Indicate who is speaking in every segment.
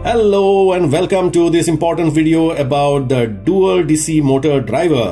Speaker 1: Hello and welcome to this important video about the dual DC motor driver.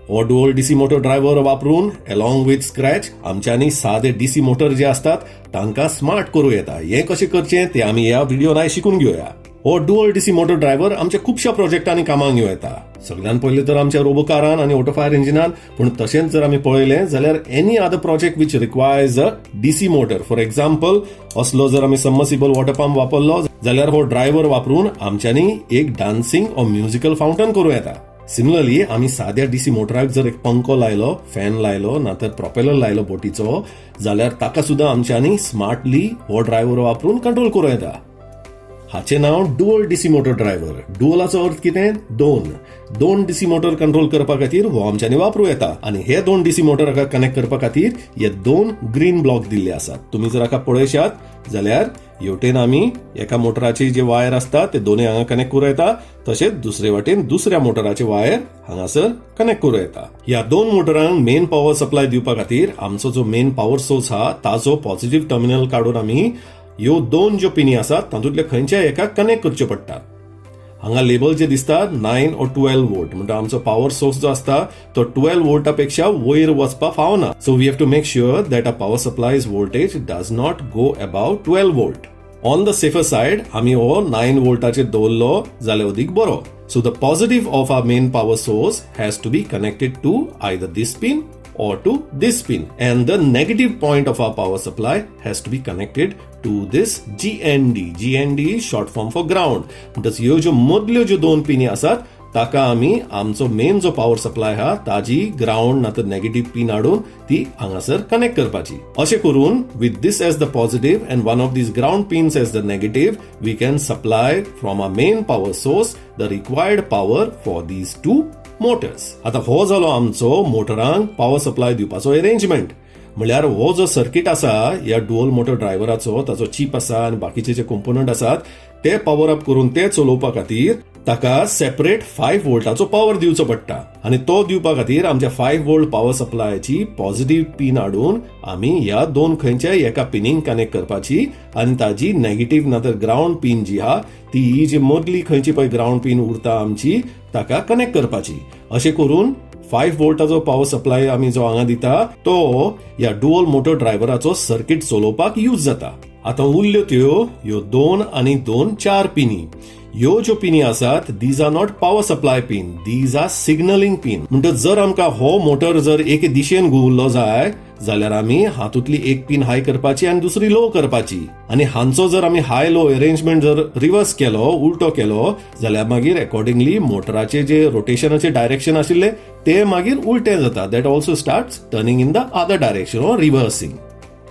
Speaker 1: हो dual DC motor driver वापरून along with scratch आमच्यानी साधे DC motor जे असतात तांका smart करू येता. हे कशे करचे ते आम्ही या व्हिडिओन शिकून घेऊया. हो dual DC motor driver आमच्या खूपशा प्रोजेक्टांनी कामाक येता. सगळ्यान पहिले तर आमच्या रोबोकारान आणि ऑटो फायर इंजिनान, पण तशेंच जर आम्ही पळयले जाल्यार any other project which requires a DC motor. For example असलो जर आम्ही सबमर्सिबल वॉटर पंप वापरलो जाल्यार हो ड्रायव्हर वापरून आमच्यानी एक डान्सिंग ऑर म्युझिकल फाउंटन करू येता. सिमिलरली आम्ही साध्या डीसी मोटराक जर एक पंखो लायलो, फॅन लायलो ना तर प्रोपेलर लायलो बोटीचो जाल्यार ताका सुद्धा आमच्यानी स्मार्टली हो ड्रायव्हर वापरून कंट्रोल करू येता. हाचे नाव डुअल डीसी मोटर ड्रायव्हर. डुअलाचो अर्थ कितें? दोन डीसी मोटर कंट्रोल करपा खातीर हो आमच्यानी वापरू येता. आणि हे दोन डीसी मोटराक कनेक्ट करपा खातीर हे दोन ग्रीन ब्लॉक दिल्ले आसात. तुम्ही जर हाका पळयशात जाल्यार हेवटेन आम्ही एका मोटराचे जे वायर असतात ते दोन्ही हांगा कनेक्ट करू येता, तसेच दुसरे वाटेन दुसऱ्या मोटराचे वायर हांगासर कनेक्ट करू येता. ह्या दोन मोटरांक मेन पॉवर सप्लाय दिवपा खातीर आमचो जो मेन पॉवर सोर्स हा ताजो पॉझिटिव्ह टर्मिनल काढून आम्ही ह्यो दोन ज्यो पिनी आसात तातूंतल्या खंयच्याय एका कनेक्ट करच्यो पडटात. हांगा लेबल जे दिसतात 9 or 12 वोल्ट म्हणजे आमचो पॉवर सोर्स जो असता तो 12 वोल्टापेक्षा वयर वचपाक फावना. So we have to make sure that a power supplies voltage does not go above 12 volt. On the safer side आम्ही हो 9 वोल्टाचेर दवरलो जाल्यार अदीक बरो. So the positive of our main power source has to be connected to either this pin or to this pin, and the negative point of our power supply has to be connected to this GND. GND is short form for ground. म्हणटच ह्यो ज्यो मदल्यो ज्यो दोन पिनी आसात ताका आम्ही आमचो main जो पॉवर सप्लाय हा ताजी ग्राउंड ना तर नेगेटिव्ह पिन हाडून ती हांगासर कनेक्ट करपाची. अशें करून with this as the positive and one of these ground pins as the negative we can supply from a main power source the required power for these two motors. आता हो जालो आमचो मोटरांक पॉवर सप्लाय दिवपाचो arrangement. म्हळ्यार हो जो circuit आसा या डुअल मोटर ड्रायव्हराचो ताचो चीप आसा आणि बाकीचे जे कंपोनंट आसात ते पॉवर अप करून ते चलोवपा खातीर ताका सेपरेट 5 वोल्टाचो पॉवर दिवचो पडटा. आणि तो दिवपा खातीर आमच्या 5 वोल्ट पॉवर सप्लायची पॉझिटिव्ह पिन हाडून आम्ही ह्या दोन खंयच्याय एका पिनीक कनेक्ट करपाची आणि ताजी नेगेटिव्ह ना तर ग्राउंड पिन जी हा ती जी मदली खंयची पळय ग्राउंड पिन उरता आमची ताका कनेक्ट करपाची. अशें करून 5 वोल्टाचो पॉवर सप्लाय आम्ही जो हांगा दिता तो या डुअल मोटर ड्रायव्हराचो सर्किट चलोवपाक यूज जाता. आता उरल्यो त्यो ह्यो 2 आणि 2 4 पिनी. ह्यो ज्यो पिनी आसात these are not power supply pin, these are signalling pin. म्हणटच जर आमकां हो मोटर जर एके दिशेन घुंवरलो जाय जाल्यार आम्ही हातूंतली एक पिन हाय करपाची आणि दुसरी लो करपाची. आणि हांचो जर आम्ही हाय लो अरेंजमेंट जर रिव्हर्स केलो, उलटो केलो जाल्यार मागीर अकॉर्डिंगली मोटराचे जे रोटेशनाचे डायरेक्शन आशिल्ले ते मागीर उलटे जाता. That also starts turning in the other direction or reversing.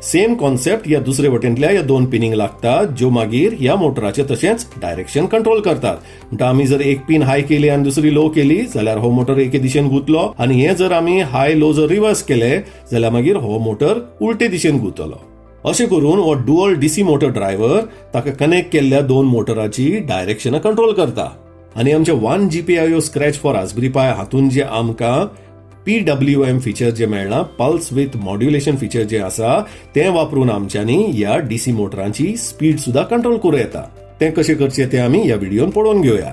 Speaker 1: Same concept या दुसरे वटेंतल्या या दोन पिनींग लागतात ज्यो मागीर या मोटराचे तशेंच डायरेक्शन कंट्रोल करतात. म्हणजे आम्ही जर एक पिन हाय केली आणि दुसरी लो केली जाल्यार हो मोटर एके दिशेन घुंवतलो आणि हे जर आम्ही हाय लो जर रिव्हर्स केले जाल्यार मागीर हो मोटर उलटे दिशेन घुंवतलो. अशें करून हो डुअल डीसी मोटर ड्रायव्हर ताका कनेक्ट केल्ल्या दोन मोटराची डायरेक्शन कंट्रोल करता. आणि आमच्या 1 GPIO स्क्रॅच फॉर रास्पबेरी पाय हातून जे आमकां PWM फीचर जे मेळना, पल्स विथ मॉड्युलेशन फीचर जे आसा ते वापरून आमच्यानी या डीसी मोटरांची स्पीड सुद्धा कंट्रोल करू येता. ते कशें करचे ते आम्ही या व्हिडिओन पळोवन घेऊया.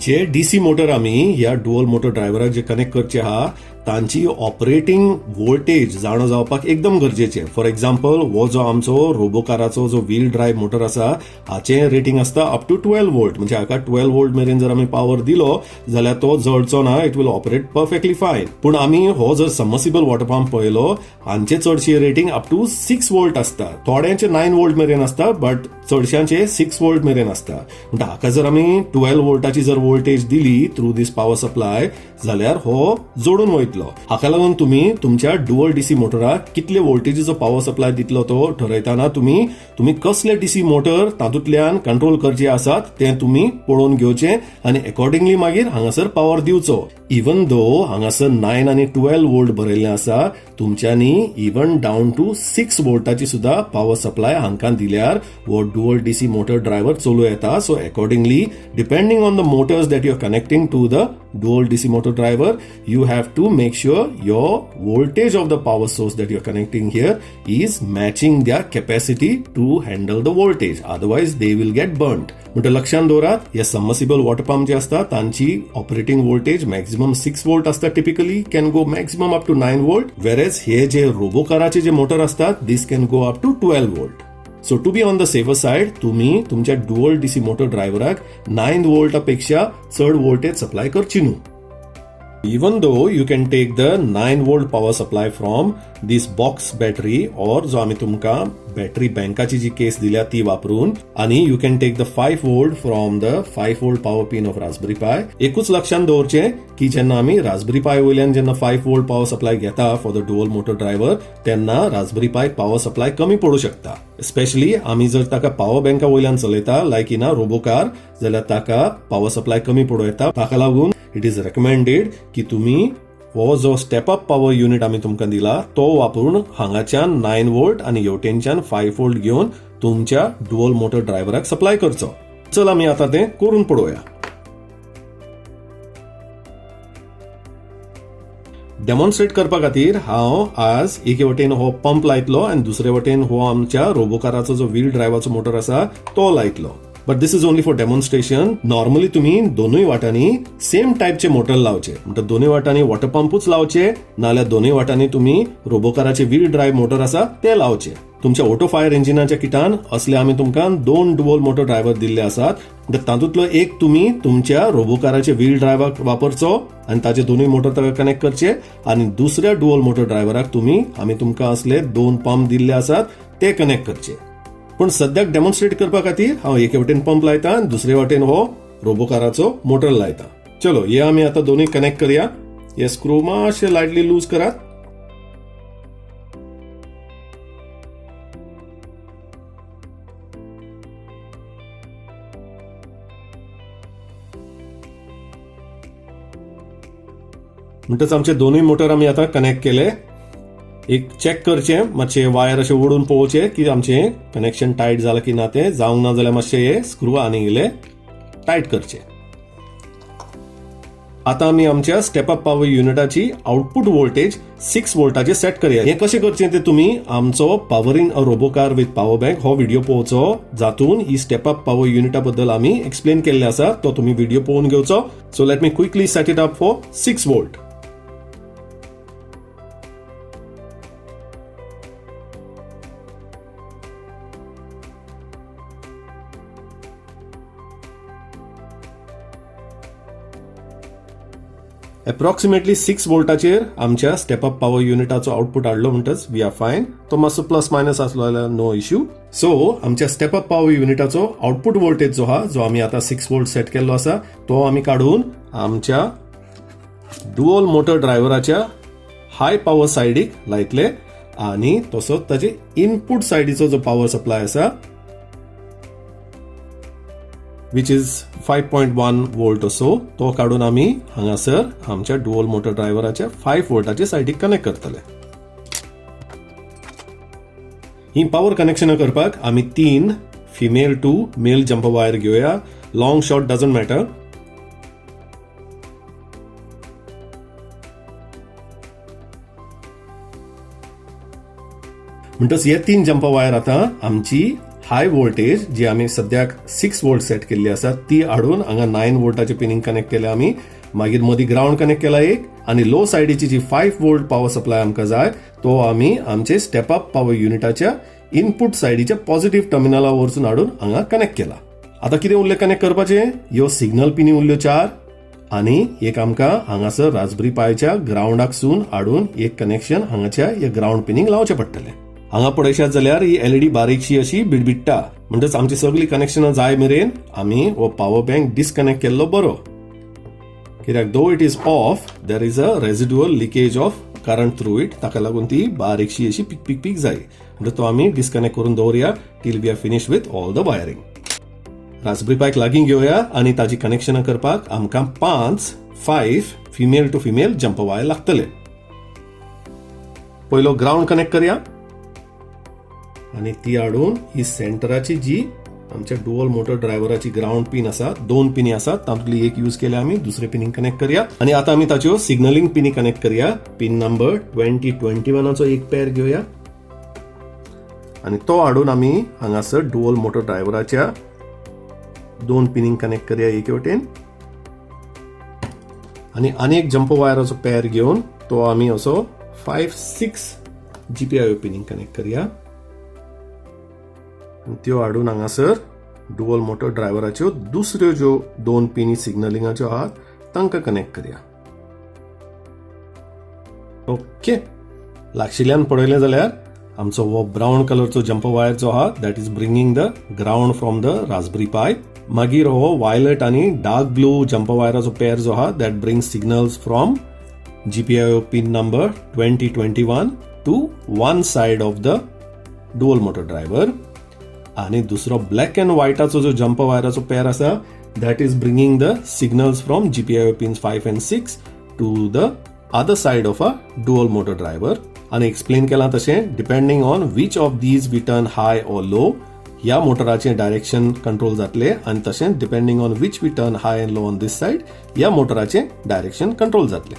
Speaker 1: जे डीसी मोटर आम्ही या डुअल मोटर ड्रायव्हराक जे कनेक्ट करचे हा तांची ऑपरेटिंग व्होल्टेज जाणो जावपाक एकदम गरजेचे. फॉर एक्झाम्पल हो जो आमचो रोबोकाराचो जो व्हील ड्रायव्ह मोटर आसा हाचे रेटिंग असता अप टू 12 वोल्ट. म्हणजे हाका 12 वोल्ट मेरेन जर आम्ही पॉवर दिलो जाल्यार तो जळचो ना, इट विल ऑपरेट परफेक्टली फायन. पण आम्ही हो जर सबमर्सिबल वॉटर पंप पळयलो हांचे चडशी रेटिंग अप टू 6 वोल्ट असता. थोड्यांचे 9 वोल्ट मेरेन असता बट चडशांचे 6 वोल्ट मेरेन असता. म्हणजे हाका जर आम्ही 12 वोल्टाची जर वोल्टेज दिली थ्रू दिस पॉवर सप्लाय जाल्यार हो जोडून वयतलो. हाका लागून तुम्ही तुमच्या डुअल डीसी मोटराक कितले वोल्टेजीचो पॉवर सप्लाय दितलो तो ठरयताना तुम्ही कसले डीसी मोटर तातूंतल्यान कंट्रोल करचे आसात ते तुम्ही पळोवन घेवचे आणि अकॉर्डिंगली मागीर हांगासर पॉवर दिवचो. इवन दो हांगासर 9 आणि 12 वोल्ट बरयल्ले आसा तुमच्यांनी इवन डाऊन टू 6 वोल्टाची सुद्धा पॉवर सप्लाय हांकां दिल्यार वो डुअल डीसी मोटर ड्रायव्हर चलू येता. So accordingly depending on the motors that you are connecting to the dual DC motor driver you have to make sure your voltage of the power source that you're connecting here is matching their capacity to handle the voltage. Otherwise they will get burnt. म्हणजे लक्षात दवरात, या submersible water pump जे असतात तांची operating voltage maximum 6 volt असतात, typically can go maximum up to 9 volt, whereas हे जे रोबोकाराचे जे मोटर असतात this can go up to 12 volt. So to be on the safer side तुम्ही तुमच्या डुअल डीसी मोटर ड्रायव्हराक 9 वोल्टापेक्षा चड वोल्टेज सप्लाय करची न्हू. Even though you can take the 9 volt power supply from this box battery or जो आम्ही तुमका बॅटरी बँकाची जी केस दिल्या ती वापरून, आणि you can take the 5 volt from the 5 volt power pin of Raspberry Pi. एकूच लक्षात दवरचे की जेन्ना आम्ही Raspberry Pi वयल्यान जेन्ना 5 volt power supply घेता for the dual motor driver, तेन्ना Raspberry Pi power supply कमी पडू शकता. स्पेशली आम्ही जर ताका पॉवर बँका वयल्यान चलयता लायक इन अ रोबोकार, जाल्यार ताका पॉवर सप्लाय कमी पडू येता. ताका लागून इट इज रेकमेंडेड की तुम्ही हो जो स्टेप अप पॉवर युनिट आम्ही तुमकां दिला तो वापरून हांगाच्यान 9 वोल्ट आणि हेवटेनच्यान 5 वोल्ट घेऊन तुमच्या डुअल मोटर ड्रायव्हराक सप्लाय करचो. चल आम्ही आता ते करून पळोवया. डेमॉन्स्ट्रेट करपा खातीर हांव आज एके वटेन हो पंप लायतलो आणि दुसरे वटेन हो आमच्या रोबोकाराचो जो व्हील ड्रायव्हरचो मोटर आसा तो लायतलो. But this is only for demonstration. Normally तुम्ही दोनूय वाटांनी सेम टाइपचे मोटर लावचे, म्हणजे दोन्ही वाटांनी वॉटर पंपूच लावचे, नाल्यार दोन्ही वाटांनी तुम्ही रोबोकाराचे व्हील ड्रायव्ह मोटर आसा ते लावचे. तुमच्या ऑटो फायर इंजिनाच्या किटान असले आम्ही तुमकां 2 डुअल मोटर ड्रायव्हर दिल्ले आसात. तातूंतलो एक तुम्ही तुमच्या रोबोकाराचे व्हील ड्रायव्हर वापरचो आणि ताचे दोन्ही मोटर ताका कनेक्ट करचे, आणि दुसऱ्या डुअल मोटर ड्रायव्हराक तुम्ही आम्ही तुमकां असले 2 पंप दिल्ले आसात ते कनेक्ट करचे. पण सद्याक डेमॉन्स्ट्रेट करपा खातीर हांव एके वटेन पंप लायता आणि दुसरे वटेन हो रोबोकाराचो मोटर लायता. चलो हे आम्ही आता दोन्ही कनेक्ट करूया. हे स्क्रू मातशे लायटली लूज करात. म्हणटच आमचे दोन्ही मोटर आम्ही आता कनेक्ट केले. एक चेक करचे, मातशे वायर असे ओढून पळोवचे की आमचे कनेक्शन टाईट झालं की ना, ते जावंक ना जाल्यार मातशे हे स्क्रू आनी इले टाईट करचे. आता आम्ही आमच्या स्टेप अप पॉवर युनिटाची आउटपुट वोल्टेज 6 वोल्टाचे सेट करूया. हे कशें करचे ते तुम्ही आमचो powering a robocar with power bank हो व्हिडिओ पळोवचो, जातून ही स्टेप अप पॉवर युनिटा बद्दल आम्ही एक्सप्लेन केल्ले आसा, तो तुम्ही व्हिडिओ पळोवन घेवचो. So let me quickly set it up for 6 volt. Approximately 6 वोल्टाचेर आमच्या स्टेप अप पॉवर युनिटाचो आउटपुट हाडलो म्हणटच वी आर फायन. तो मातसो प्लस मायनस आसलो जाल्यार नो इश्यू. सो आमच्या स्टेप अप पॉवर युनिटाचो आउटपुट वोल्टेज जो हा, जो आम्ही आता 6 वोल्ट सेट केल्लो आसा, तो आम्ही काढून आमच्या डुअल मोटर ड्रायव्हराच्या हाय पॉवर सायडीक लायतले, आणि तसोच ताचे इनपुट सायडीचो जो पॉवर सप्लाय आसा विच इज 5.1 वोल्ट असो, तो काढून आम्ही हांगासर आमच्या डुअल मोटर ड्रायव्हराच्या 5 वोल्टाच्या सायडीक कनेक्ट करतले. ही पॉवर कनेक्शन करपाक आम्ही 3 female to male jumper wire घेऊया. Long short doesn't matter. म्हणटच हे 3 जंपर वायर आता आमची हाय वोल्टेज जी आम्ही सद्याक 6 वोल्ट सेट केल्ली आसा ती हाडून हांगा 9 वोल्टाचे पिनिंग कनेक्ट केले आम्ही. मागीर मदीं ग्राउंड कनेक्ट केला एक, आणि लो सायडीची जी 5 वोल्ट पॉवर सप्लाय आमकां जाय तो आम्ही आमचे स्टेप अप पॉवर युनिटाच्या इनपुट सायडीच्या पॉझिटिव्ह टर्मिनला वरसून हाडून हांगा कनेक्ट केला. आता कितें उरले कनेक्ट करपाचे, ह्यो सिग्नल पिनी उरल्यो 4, आणि एक आमकां हांगासर रास्पबेरी पायच्या ग्राउंडाक सून हाडून एक कनेक्शन हांगाच्या ह्या ग्राउंड पिनीक लावचे पडटले. हांगा पळयशात जाल्यार ही एलईडी बारीकशी अशी बिडबिडटा, म्हणटच आमची सगळी कनेक्शनां जाय मेरेन आमी हो पॉवर बँक डिस्कनेक्ट केल्लो बरो. कित्याक though it is off there is a residual leakage of current through it, ताका लागून ती बारीकशी अशी पिक पिक जाय. म्हणजे तो आमी डिस्कनेक्ट करून दवरया till we are finish with all the wiring. Raspberry पायक लागीं घेवया आणि ताची कनेक्शनां करपाक आमकां 5 female to female jumper wire लागतले. पयलो ग्राउंड कनेक्ट करया, आणि ती हाडून ही सेंटराची जी आमच्या डुअल मोटर ड्रायव्हराची ग्राउंड पिन आसा, 2 पिनी आसात, तातूंतली एक यूज केल्या आमी, दुसरे पिनीक कनेक्ट करया आणि आता आमी ताच्यो सिग्नलिंग पिनी कनेक्ट करया. पिन नंबर 2021 एक पेअर घेवया आणि तो हाडून आमी हांगासर डुअल मोटर ड्रायव्हराच्या 2 पिनीक कनेक्ट करया एक वटेन आणि अनेक जम्प वायराचो पेअर घेऊन तो आमी असो 5-6 GPIO पिनीक कनेक्ट करया. त्यो हाडून हांगासर डुअल मोटर ड्रायव्हराच्यो दुसऱ्यो ज्यो 2 पिनी सिग्नलिंगाच्यो आहात तांकां कनेक्ट करया. ओके, लागशिल्ल्यान पळयलें जाल्यार आमचो हो ब्राउन कलरचो जम्प वायर जो आहा that is bringing the ground from the raspberry pi. मागीर हो वायलट आणि डार्क ब्लू जम्प वायराचो पेअर जो आहा that brings signals from GPIO pin number 2021 to one side of the dual motor driver. आणि दुसरो ब्लॅक अँड व्हाईटाचो जो जम्प वायराचो पेअर आसा that is bringing the signals from GPIO pins 5 and 6 to the other side of a dual motor driver. आणि explain केला तशें depending on which of these we turn high or low ह्या मोटराचे direction control जातले आणि तशेंच depending on which we turn high and low on this side ह्या मोटराचे डायरेक्शन कंट्रोल जातले.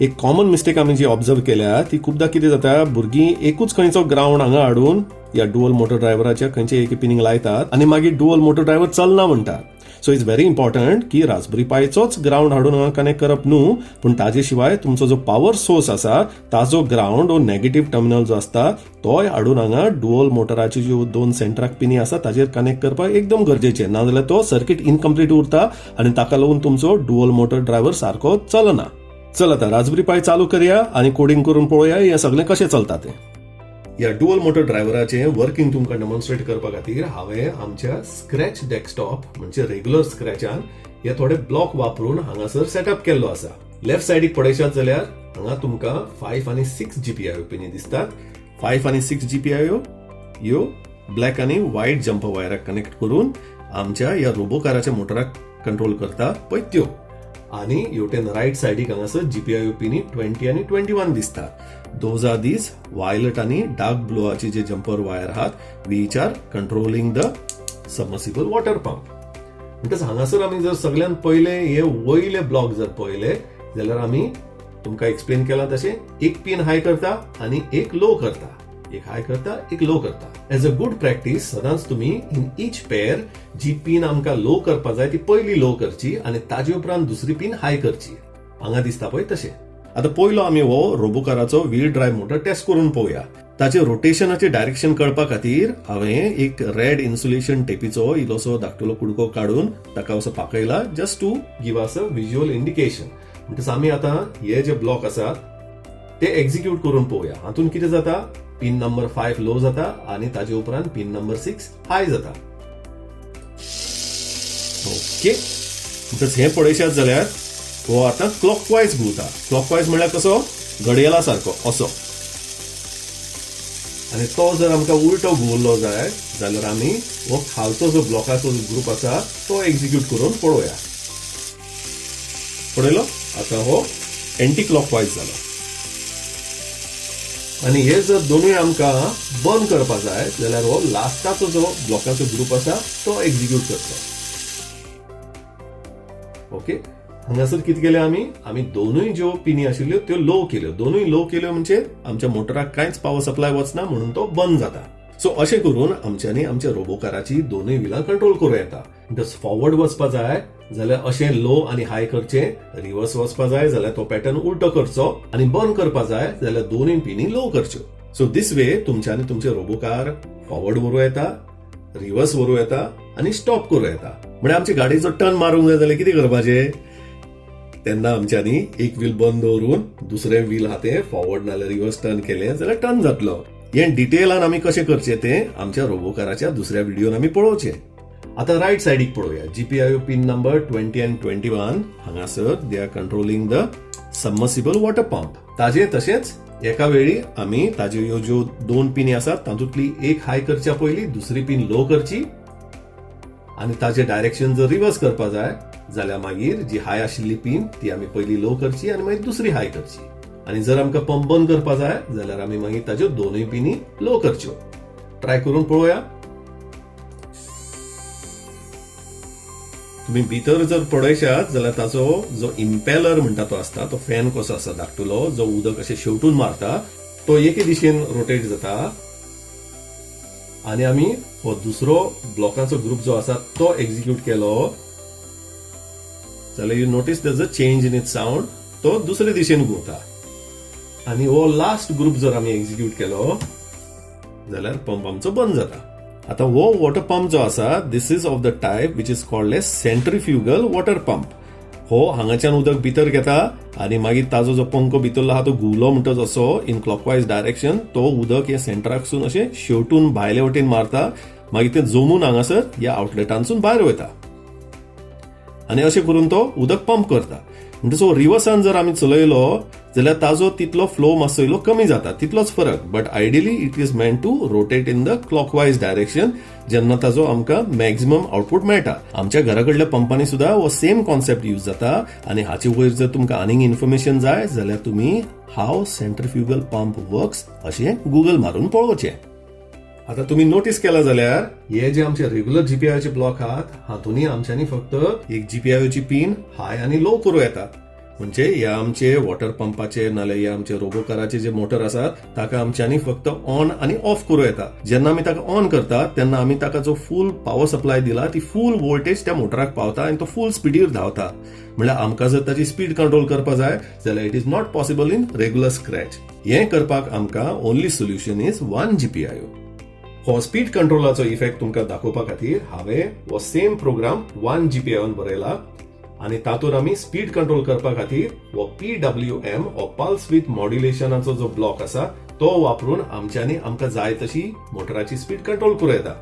Speaker 1: एक कॉमन मिस्टेक आमी जी ऑब्झर्व केल्या ती खूपदा कितें जाता, भुरगीं एकूच खंयचो ग्राउंड हांगा हाडून या डुअल मोटर ड्रायव्हराच्या खंयचे एक पिनीक लायतात आणि मागीर डुअल मोटर ड्रायव्हर चलना म्हणटात. सो इट्स व्हेरी इम्पॉर्टंट की रास्पबेरी पायचोच ग्राउंड हाडून हांगा कनेक्ट करप न्हू, पूण ताजे शिवाय तुमचो जो पॉवर सोर्स आसा ताजो ग्राउंड वो नेगेटिव्ह टर्मिनल जो आसता तोय हाडून हांगा डुअल मोटराच्यो ज्यो 2 सेंटराक पिनी आसा ताजेर कनेक्ट करपाक एकदम गरजेचें, नाजाल्यार तो सर्किट इनकम्प्लीट उरता आणि ताका लागून तुमचो डुअल मोटर ड्रायव्हर सारको चलना. चल आता रास्पबेरी पाय चालू करया आणि कोडिंग करून पळोवया हे सगळें कशें चलता तें. या डुअल मोटर ड्रायव्हराचे वर्किंग तुमकां डेमॉन्स्ट्रेट करपा खातीर हांवें आमच्या स्क्रॅच डेस्कटॉप म्हणजे रेग्युलर स्क्रॅचान हे थोडे ब्लॉक वापरून हांगासर सेटअप केल्लो आसा. लेफ्ट सायडीक पळयशात जाल्यार हांगा तुमकां 5 आणि 6 GPIO पिनी दिसतात. 5 आणि 6 GPIO ह्यो ब्लॅक आणि व्हाईट जम्प वायराक कनेक्ट करून आमच्या या रोबोकाराच्या मोटराक कंट्रोल करता पळय त्यो. आणि हेवटेन राईट सायडीक हांगासर GPIO पिनी 20 आणि 21 दिसतात. दोज आर दीज वायलट आणि डार्क ब्लूआची जे जम्पर वायर आहात which are controlling the submersible water pump. म्हणटच हांगासर आमी जर सगळ्यान पहिले हे वयले ब्लॉक जर पळयले जाल्यार आमी तुमकां एक्सप्लेन केला तशें एक पिन हाय करता आणि एक लो करता, एक हाय करता एक लो करता. एज अ गुड प्रॅक्टिस सदांच तुम्ही इन ईच पेअर जी पिन आमकां लो करपा जाय ती पयली लो करची आणि ताजे उपरांत दुसरी पिन हाय करची. हांगा दिसता पळय तशें. आता पयलो आमी हो रोबोकाराचो व्हील ड्रायव्ह मोटर टेस्ट करून पळोवया. ताचे रोटेशनाचे डायरेक्शन कळपा खातीर हांवें एक रेड इन्सुलेशन टेपीचो इल्लोसो धाकटुलो कुडको काडून ताका असो पाकयला just to give us a visual indication. म्हणटच आमी आतां हे जे ब्लॉक आसात ते एक्झिक्यूट करून पळोवया. हातून कितें जाता, पिन नंबर 5 लो जाता आणि ताजे उपरांत पिन नंबर 6 हाय जाता. ओके, म्हणटच हे पळयशात जाल्यार हो आता क्लॉकवायज घुंवता. क्लॉकवायज म्हळ्यार कसो, घडयेला सारको असो. आणि तो जर आमकां उलटो घुंवलो जाय जाल्यार आमी हो खालचो जो ब्लॉकाचो ग्रुप आसा तो एक्झिक्यूट करून पळोवया. पळयलो, आता हो एंटी क्लॉकवायज जालो. आणि हे जर दोनूय आमकां बंद करपा जाय जाल्यार हो लास्टाचो जो ब्लॉकाचो ग्रुप आसा तो एक्झिक्यूट करता. ओके, हांगासर कितें केलें आमी दोनूय ज्यो पिनी आशिल्ल्यो त्यो लो केल्यो. दोनूय लो केल्यो म्हणजे आमच्या मोटराक कांयच पावर सप्लाय वचना म्हणून तो बंद जाता. सो अशें करून आमच्यांनी आमच्या रोबोकाराची दोनूय व्हिलां कंट्रोल करूं येता. जर फॉरवर्ड वचपा जाय जाल्यार अशें लो आणि हाय करचें, रिवर्स वचपा जाय जाल्यार तो पॅटर्न उलटो करचो आणि बंद करपा जाय जाल्यार दोनूय पिनी लो करच्यो. सो दिस वे तुमच्यानी तुमचे रोबोकार फॉरवर्ड व्हरूं येता, रिवर्स व्हरूं येता आणि स्टॉप करूं येता. म्हणजे आमची गाडीचो टर्न मारूंक जाय जाल्यार कितें करपाचें, तेन्ना आमच्यांनी एक व्हील बंद दवरून दुसरे व्हील हाते फॉरवर्ड नाल्यार रिवर्स टर्न केले जाल्यार टर्न जातलो. हे डिटेलान आमी कशें करचें तें आमच्या रोबोकाराच्या दुसऱ्या व्हिडिओन आमी पळोवचें. आता राईट सायडीक पळोवया. GPIO पिन नंबर 20 and 21 हांगासर they are controlling the submersible water pump. ताजे तशेंच एका वेळी आमी ताज्यो ह्यो ज्यो 2 पिनी आसात तातूंतली एक हाय करच्या पयली दुसरी पिन लो करची आणि ताजे डायरेक्शन जर रिवर्स करपा जाय जाल्यार मागीर जी हाय आशिल्ली पिन ती आमी पयली लो करची आणि मागीर दुसरी हाय करची. आणि जर आमकां पंप बंद करपा जाय जाल्यार आमी मागीर ताज्यो दोनूय पिनी लो करच्यो. ट्राय करून पळोवया. तुम्ही भितर जर पळयशात जाल्यार ताचो जो इम्पेलर म्हणटा तो आसता तो फॅन कसो आसा धाकटुलो जो उदक अशें शेवटून मारता तो एके दिशेन रोटेट जाता आणि आमी हो दुसरो ब्लॉकांचो ग्रुप जो आसा तो एक्झिक्यूट केलो जाल्यार you notice there is a change in it sound तो दुसरे दिशेन घुंवता आणि हो लास्ट ग्रुप जर आमी एक्झिक्यूट केलो जाल्यार पंप आमचो बंद जाता. आता हो वॉटर पंप जो आसा this is of the type which is called as centrifugal water pump. हो हांगाच्यान उदक भितर घेता आणि मागीर ताजो जो पंखो भितरलो आहा तो घुवलो म्हणटा जसो इन क्लॉकवायज डायरेक्शन तो उदक हे सेंटराकसून अशें शेवटून भायले वटेन मारता मागीर ते जमून हांगासर ह्या आउटलेटांसून भायर वयता आणि अशें करून तो उदक पंप करता. म्हणजे सो रिवर्सान जर आमी चलयलो जाल्यार ताजो तितलो फ्लो मातसो इल्लो कमी जाता तितलोच फरक but ideally it is meant to rotate in the clockwise direction जेन्ना ताजो आमकां मॅक्झिमम आउटपुट मेळटा. आमच्या घरा कडल्या पंपांनी सुद्धा हो सेम कॉन्सेप्ट यूज जाता आणि हाचे वयर जर तुमकां आनीक इन्फॉर्मेशन जाय जाल्यार तुम्ही हाव सेंट्रिफ्युगल पंप वर्क्स अशें गुगल मारून पळोवचें. आता तुम्ही नोटीस केला जाल्यार हे जे आमचे रेग्युलर जीपीआयचे ब्लॉक आहात हातूंनी आमच्यांनी फक्त एक जीपीआयची पिन हाय आणि लो करूं येता. म्हणजे ह्या आमचे वॉटर पंपाचे नाल्यार ह्या आमचे रोबोकाराचे जे मोटर आसात ताका आमच्यांनी फक्त ऑन आणि ऑफ करूं येता. जेन्ना आमी ताका ऑन करतात तेन्ना आमी ताका जो फूल पॉवर सप्लाय दिला ती फूल वोल्टेज त्या मोटराक पावता आणि तो फूल स्पीडीर धांवता. म्हणल्यार आमकां जर ताची स्पीड कंट्रोल करपाक जाय जाल्यार it is not possible in regular scratch. हें करपाक आमकां only solution is one GPI. हो स्पीड कंट्रोलाचो इफेक्ट तुमकां दाखोवपा खातीर हांवें हो सेम प्रोग्राम वन जीपीआयन बरयला आणि तातूंत आमी स्पीड कंट्रोल करपा खातीर हो PWM हो पल्स विथ मॉड्युलेशनाचो जो ब्लॉक आसा तो वापरून आमच्यांनी आमकां जाय तशी मोटराची स्पीड कंट्रोल करूं येता.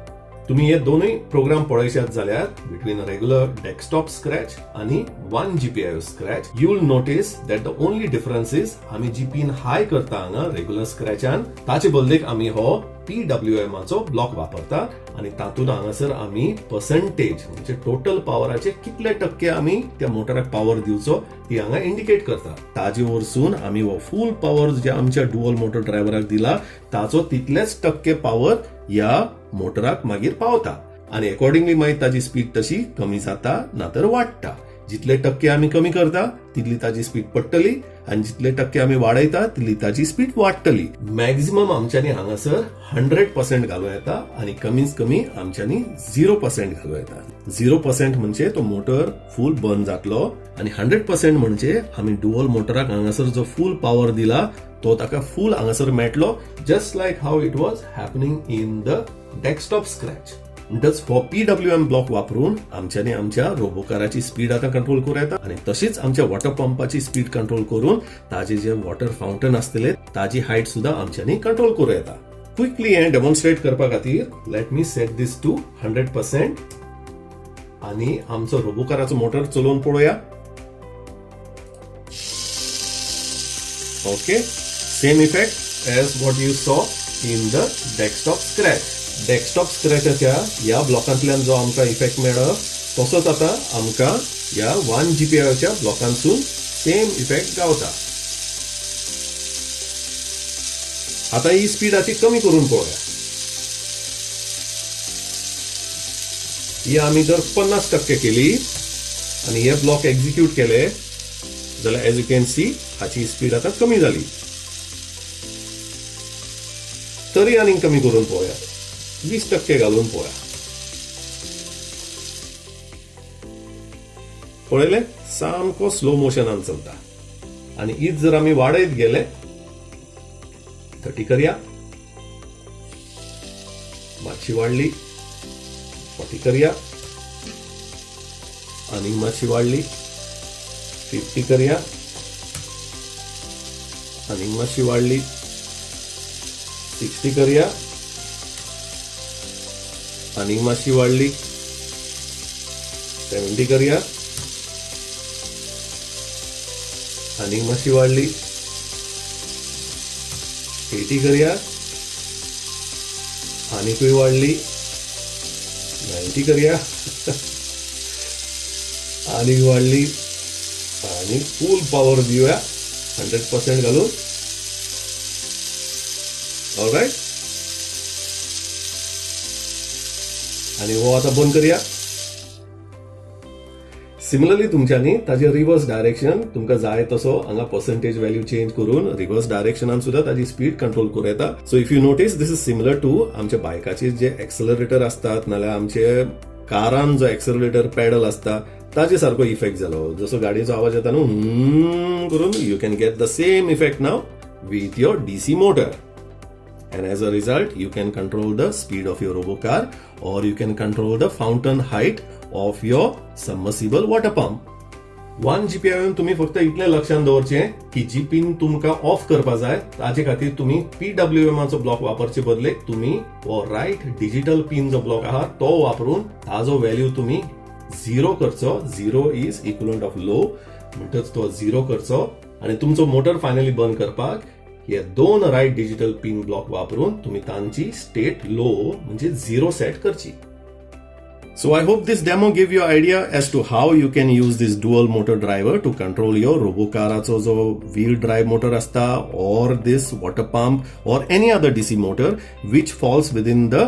Speaker 1: तुम्ही हे दोनूय प्रोग्राम पळयशात जाल्यार बिटवीन रेग्युलर डेस्कटॉप स्क्रॅच आणि one GPI scratch you will notice that the only difference is आमी जी पिन हाय करता हांगा रेग्युलर स्क्रॅचान ताचे बदलेक आमी हो PWMचो ब्लॉक वापरता आणि तातूंत हांगासर आमी पर्सेंटेज म्हणजे टोटल पॉवराचे कितले टक्के आमी त्या मोटराक पॉवर दिवचो ती हांगा इंडिकेट करता. ताजे वरसून आमी हो फूल पॉवर जे आमच्या डुअल मोटर ड्रायव्हराक दिला ताचो तितलेच टक्के पॉवर ह्या मोटराक मागीर पावता आणि अकॉर्डिंगली मागीर ताची स्पीड तशी कमी जाता ना तर वाडटा. जितले टक्के आमी कमी करता तितली ताची स्पीड पडटली आणि जितले टक्के आमी वाडयता तितली ताची स्पीड वाडटली. मॅक्झिमम आमच्यांनी हांगासर 100% घालूं येता आणि कमीत कमी आमच्यांनी 0% घालूं येता. 0% म्हणजे तो मोटर फूल बंद जातलो आणि 100% म्हणजे आमी डुअल मोटराक हांगासर जो फूल पॉवर दिला तो ताका फूल हांगासर मेळटलो just like how it was happening in the desktop Scratch. म्हणटच हो PWM ब्लॉक वापरून आमच्यांनी आमच्या रोबोकाराची स्पीड आता कंट्रोल करूं येता आणि तशीच आमच्या वॉटर पंपाची स्पीड कंट्रोल करून ताजे जे वॉटर फाउंटन आसतले ताजी हायट सुद्धा आमच्यांनी कंट्रोल करूं येता. क्विकली हे डेमॉन्स्ट्रेट करपा खातीर let me set this to 100% आणि आमचो रोबोकाराचो मोटर चलोवन पळोवया. Okay, same effect as what you saw in the desktop Scratch. Desktop स्क्रॅचाच्या ह्या ब्लॉकांतल्यान जो आमकां इफेक्ट मेळ्ळो तसोच आता आमकां ह्या वन जीपीआयच्या ब्लॉकांसून सेम इफेक्ट गावता. आता ही स्पीड आती कमी करून पळोवया. ही आमी जर 50% केली आणि हे ब्लॉक एक्झिक्यूट केले जाल्यार एज यू कॅन सी हाची स्पीड आता कमी जाली. तरी आनीक कमी करून पळोवया 20% घालून पळोवया. पळयले सामको स्लो मोशनान चलता आणि हीच जर आमी वाडयत गेले 30 करया, मातशी वाडली 40 करया, आनीक मातशी वाडली 50 करया, आनीक मातशी वाडली 60 करया, आनीक मातशी वाडली 70 करया, आनीक मातशी वाडली 80 करया, आनीकूय वाडली 90 करया, आनीक वाडली आणि फुल पॉवर दिवया 100% घालून. ऑलराइट, आणि हो आता बंद करूया. सिमिलरली तुमच्यांनी ताजे रिवर्स डायरेक्शन तुमकां जाय तसो हांगा पर्सेंटेज व्हॅल्यू चेंज करून रिवर्स डायरेक्शनान सुद्धा ताजी स्पीड कंट्रोल करूं येता. So if you notice this is similar to आमच्या बायकाचे जे एक्सेलरेटर असतात नाल्यार आमचे कारान जो एक्सेलरेटर पॅडल असता ताजे सारको इफेक्ट जालो. जसो गाडयेचो आवाज येता न्हू करून you can get the same effect now with your DC motor, and as a result you can control the speed of your robocar or you can control the fountain height of your submersible water pump. 1 GPIO तुम्ही फक्त इतले लक्षात दवरचे की जी pin तुमकां of करपा जाय ताजे खातीर तुम्ही PWM चो ब्लॉक वापरचे बदले तुम्ही वो राईट डिजिटल पिन जो ब्लॉक आहा तो वापरून ताजो व्हॅल्यू तुम्ही 0 करचो. 0 इज इक्विवलंट ऑफ लो, म्हणटच तो 0 करचो आणि तुमचो मोटर फायनली बंद करपाक हे 2 राईट डिजिटल पिन ब्लॉक वापरून तुम्ही तांची स्टेट लो म्हणजे 0 सेट करची. So I hope this demo gave you an idea as to how you can use this dual motor driver to control your robocaracho जो wheel drive motor asta or this water pump or any other DC motor which falls within the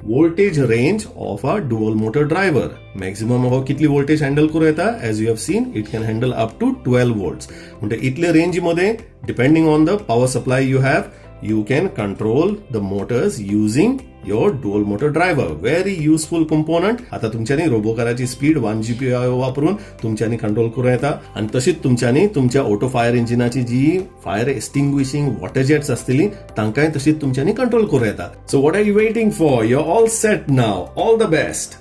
Speaker 1: voltage range of a dual motor driver. Maximum हो कितली voltage handle करू येता? As you have seen, it can handle up to 12 volts. म्हणजे इतले range मध्ये depending on the power supply you have, you can control the motors using your dual motor driver. Very useful component. आता तुमच्यानी रोबोकाराची speed 1 GPIO वापरून तुमच्यानी control करू येता आणि तशीच तुमच्यानी तुमच्या ऑटो फायर इंजिनाची जी फायर एक्सटिंग्विशिंग वॉटर जेट्स असतली तांकाय तशीच तुमच्यानी कंट्रोल करू येता. So what are you waiting for? You are all set now. All the best.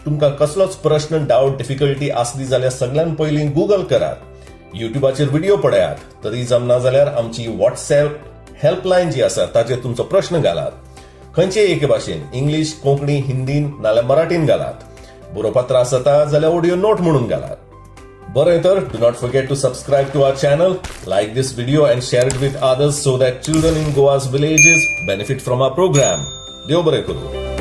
Speaker 1: तुमकां कसलोच प्रश्न, डाऊट, डिफिकल्टी आसली जाल्यार सगळ्यात पयलीं गूगल करात, युट्यूबाचेर व्हिडिओ पळयात. तरी जमना जाल्यार आमची व्हॉट्सएप हेल्पलायन जी आसा ताचेर तुमचो प्रश्न घालात. खंयचेय एके भाशेन इंग्लीश, कोंकणी, हिंदीन नाल्यार मराठीन घालात. बरोवपाक त्रास जाता जाल्यार ऑडिओ नोट म्हणून घालात. बरें तर do not forget to subscribe to our channel, like this video and share it with others so that children in Goa's villages benefit from our programme. देव बरें करूं.